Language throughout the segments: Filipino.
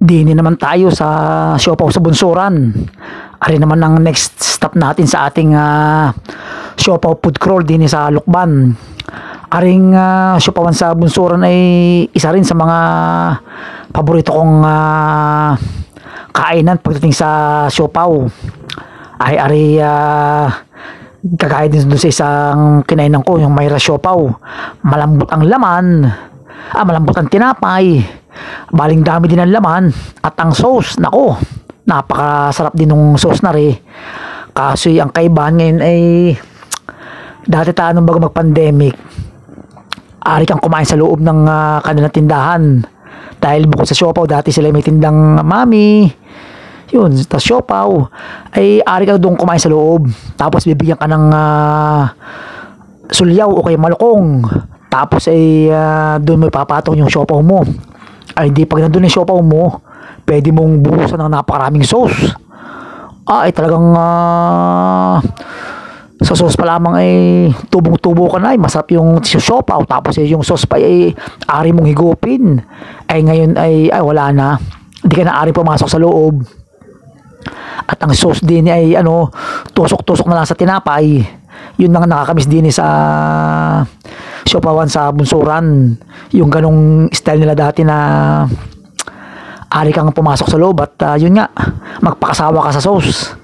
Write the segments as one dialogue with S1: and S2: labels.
S1: Dini naman tayo sa siopaw sa Bunsuran. Ari naman ang next stop natin sa ating siopaw food crawl dini sa Lukban. Aring siopawan sa Bunsuran ay isa rin sa mga paborito kong kainan pagdating sa siopaw. Ay ari kagaya din doon sa isang kinainan ko, yung Mayra siopaw. Malambot ang laman, malambot ang tinapay, baling dami din ang laman, at ang sauce, nako, napakasarap din ng sauce na rin. Kaso ang kaibahan ngayon ay dati tayo nung bago mag-pandemic, ari kang kumain sa loob ng kanilang tindahan. Dahil bukod sa siopaw, dati sila may tindang mami, yun, tas siopaw, ay ari ka doon kumain sa loob. Tapos bibigyan ka ng sulyaw o kaya malukong. Tapos ay doon mo ipapatong yung siopaw mo. Ay di pag nandun yung siopaw mo, pwede mong buhusan ng napakaraming sauce. Ay talagang sa sauce pa lamang ay tubong-tubo ka na, ay masarap yung siopaw. Tapos yung sauce pa ay ari mong higupin. Ay ngayon ay wala na, hindi ka na ari pumasok sa loob. At ang sauce din ay tusok-tusok na lang sa tinapay. Yun ang nakakamiss din sa siopawan sa Bunsuran. Yung ganong style nila dati na ari kang pumasok sa loob at yun nga, magpakasawa ka sa sauce.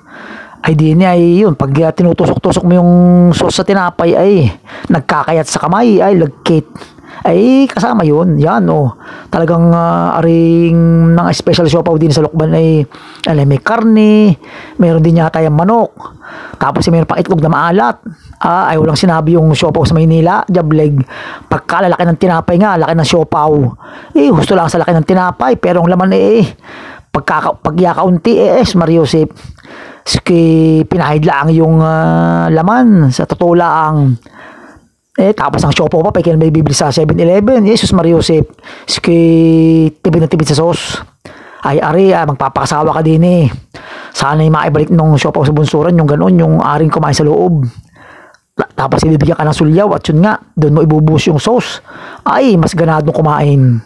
S1: Ay din ay yun, pag tinutusok-tusok mo yung sauce sa tinapay ay nagkakayat sa kamay, ay lagkit. Ay kasama yun, yan talagang aring mga special siopaw din sa Lukban ay may karne, meron din yata yung manok, tapos mayroon pang itlog na maalat. Ay walang sinabi yung siopaw sa Maynila, jableg. Pagkalalaki ng tinapay nga, laki ng siopaw, gusto lang sa laki ng tinapay, pero ang laman pagyakaunti Mariosep, pinahid lang yung laman sa totoo lang. Tapos ang siopaw pa, kaya may bibili sa 7-Eleven. Jesus Mariosep, tibid na tibid sa sauce. Ay ari, magpapakasawa ka din Sana yung maibalik nung siopaw sa Bunsuran, yung ganoon, yung aring kumain sa loob. Tapos ibibigyan ka ng sulyaw at yun nga, doon mo ibubuhos yung sauce. Ay, mas ganadong kumain.